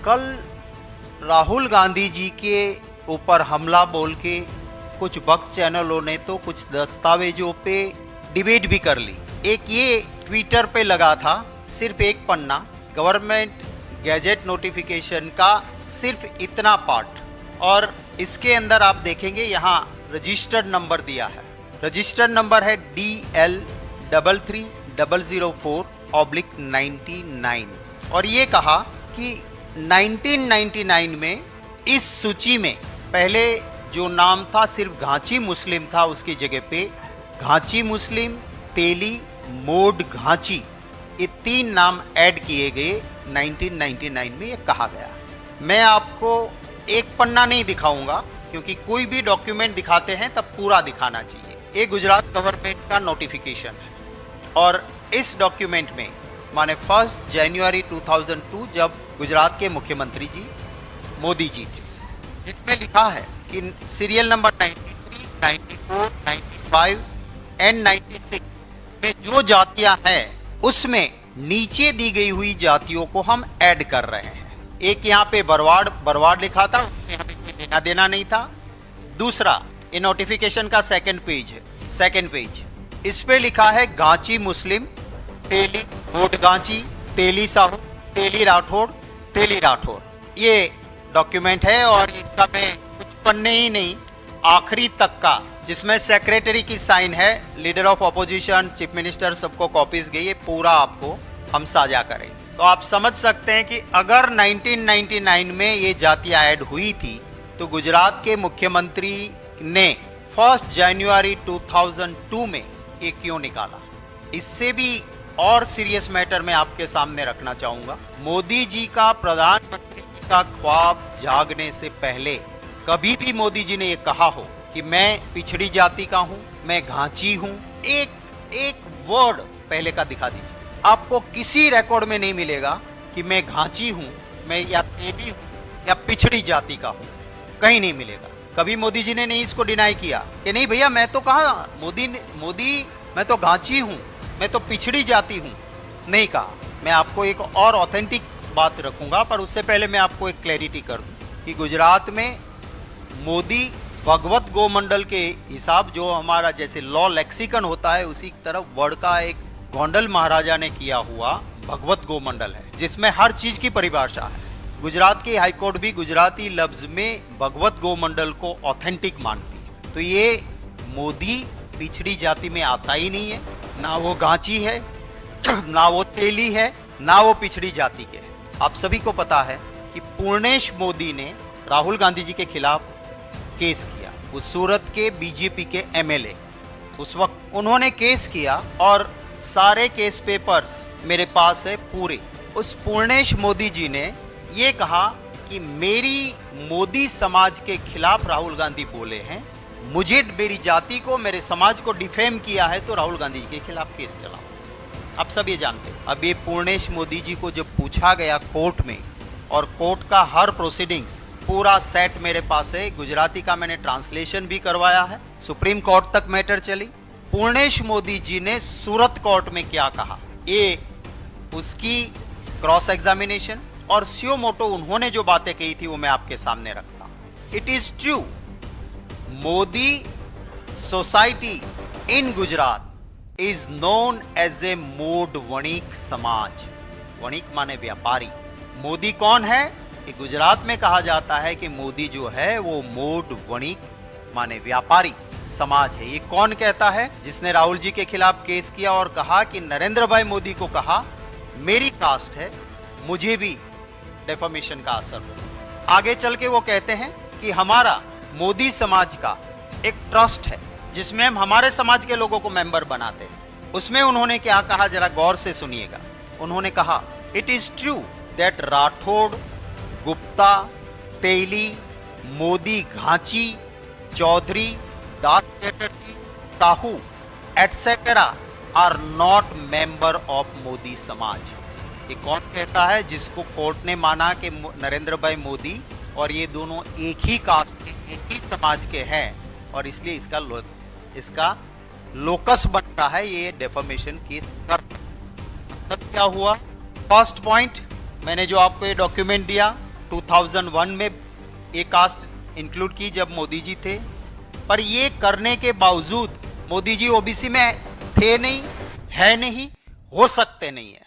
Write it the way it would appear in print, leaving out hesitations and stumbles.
कल राहुल गांधी जी के ऊपर हमला बोल के कुछ वक्त चैनलों ने तो कुछ दस्तावेजों पे डिबेट भी कर ली। एक ये ट्विटर पे लगा था, सिर्फ एक पन्ना, गवर्नमेंट गैजेट नोटिफिकेशन का सिर्फ इतना पार्ट, और इसके अंदर आप देखेंगे यहाँ रजिस्टर्ड नंबर दिया है। रजिस्टर्ड नंबर है DL33004/99 और ये कहा कि 1999 में इस सूची में पहले जो नाम था सिर्फ घांची मुस्लिम था, उसकी जगह पे घांची मुस्लिम, तेली, मोड घांची, ये 3 नाम ऐड किए गए 1999 में, ये कहा गया। मैं आपको एक पन्ना नहीं दिखाऊंगा क्योंकि कोई भी डॉक्यूमेंट दिखाते हैं तब पूरा दिखाना चाहिए। ये गुजरात गवर्नमेंट का नोटिफिकेशन है और इस डॉक्यूमेंट में माने 1 जनवरी 2002 जब गुजरात के मुख्यमंत्री जी मोदी जी थे, इसमें लिखा है कि सीरियल नंबर 93, 94, 95 एंड 96 में जो जातियां हैं उसमें नीचे दी गई हुई जातियों को हम ऐड कर रहे हैं। एक यहाँ पे बरवाड़ लिखा था, उसमें हमें कोई लेना देना नहीं था। दूसरा, ये नोटिफिकेशन का सेकंड पेज, इस पे लिखा है घांची मुस्लिम, तेली मोड घांची, तेली साहू, तेली राठौड़। ये डॉक्यूमेंट है और इसका मैं कुछ पन्ने ही नहीं, आखिरी तक का, जिसमें सेक्रेटरी की साइन है, leader of opposition, chief minister, सबको कॉपीज गई, ये पूरा आपको हम साझा करेंगे। तो आप समझ सकते हैं कि अगर 1999 में ये जातियां ऐड हुई थी तो गुजरात के मुख्यमंत्री ने 1 जनवरी 2002 में ये क्यों निकाला। इससे भी और सीरियस मैटर मैं आपके सामने रखना चाहूंगा। मोदी जी का प्रधानमंत्री का ख्वाब जागने से पहले कभी भी मोदी जी ने ये कहा हो कि मैं पिछड़ी जाति का हूं, मैं घांची हूं, एक वर्ड पहले का दिखा दीजिए। आपको किसी रिकॉर्ड में नहीं मिलेगा कि मैं घांची हूं, मैं या तेली हूं या पिछड़ी जाति का हूं, कहीं नहीं मिलेगा। कभी मोदी जी ने नहीं इसको डिनाई किया कि नहीं भैया मैं तो कहा मोदी मैं तो घांची हूं, मैं तो पिछड़ी जाति हूं, नहीं कहा। मैं आपको एक और ऑथेंटिक बात रखूंगा, पर उससे पहले मैं आपको एक क्लैरिटी कर दूं कि गुजरात में मोदी भगवत गोमंडल के हिसाब, जो हमारा जैसे लॉ लेक्सिकन होता है उसी तरह वर्ड का एक गोंडल महाराजा ने किया हुआ भगवत गोमंडल है, जिसमें हर चीज की परिभाषा है। गुजरात की हाईकोर्ट भी गुजराती लफ्ज में भगवत गोमंडल को ऑथेंटिक मानती है। तो ये मोदी पिछड़ी जाति में आता ही नहीं है, ना वो घांची है, ना वो तेली है, ना वो पिछड़ी जाति के है। आप सभी को पता है कि पूर्णेश मोदी ने राहुल गांधी जी के खिलाफ केस किया, वो सूरत के बीजेपी के एमएलए, उस वक्त उन्होंने केस किया और सारे केस पेपर्स मेरे पास है पूरे। उस पूर्णेश मोदी जी ने ये कहा कि मेरी मोदी समाज के खिलाफ राहुल गांधी बोले हैं, मुझे, मेरी जाति को, मेरे समाज को डिफेम किया है, तो राहुल गांधी जी के खिलाफ केस चला। आप सब ये जानते हैं। अब ये पूर्णेश मोदी जी को जब पूछा गया कोर्ट में, और कोर्ट का हर प्रोसीडिंग्स पूरा सेट मेरे पास है, गुजराती का मैंने ट्रांसलेशन भी करवाया है, सुप्रीम कोर्ट तक मैटर चली। पूर्णेश मोदी जी ने सूरत कोर्ट में क्या कहा, ये उसकी क्रॉस एग्जामिनेशन और स्यो मोटो उन्होंने जो बातें कही थी वो मैं आपके सामने रखता हूं। It is true, Modi society in Gujarat is known as a Modh Vanik Samaj. वणिक माने व्यापारी। मोदी कौन है? कि गुजरात में कहा जाता है कि मोदी जो है वो मोड वणिक माने व्यापारी समाज है। ये कौन कहता है? जिसने राहुल जी के खिलाफ केस किया और कहा कि नरेंद्र भाई मोदी को कहा मेरी कास्ट है, मुझे भी डेफामेशन का असर हो। आगे चल के वो कहते हैं कि हमारा मोदी समाज का एक ट्रस्ट है जिसमें हम हमारे समाज के लोगों को मेंबर बनाते हैं। उसमें उन्होंने क्या कहा, जरा गौर से सुनिएगा। उन्होंने कहा, it is true that Rathore, Gupta, Teli, Modi Ghanchi, Chaudhary, Das Chatterjee, Sahu etcetera are not member of Modi Samaj. ये कौन कहता है? जिसको कोर्ट ने माना कि नरेंद्र भाई मोदी और ये दोनों एक ही कास्ट के, एक ही समाज के हैं और इसलिए इसका लोकस बनता है ये डेफामेशन केस कर। तब क्या हुआ? फर्स्ट पॉइंट, मैंने जो आपको ये डॉक्यूमेंट दिया 2001 में ये कास्ट इंक्लूड की जब मोदी जी थे, पर ये करने के बावजूद मोदी जी ओबीसी में थे नहीं, है नहीं, हो सकते नहीं है।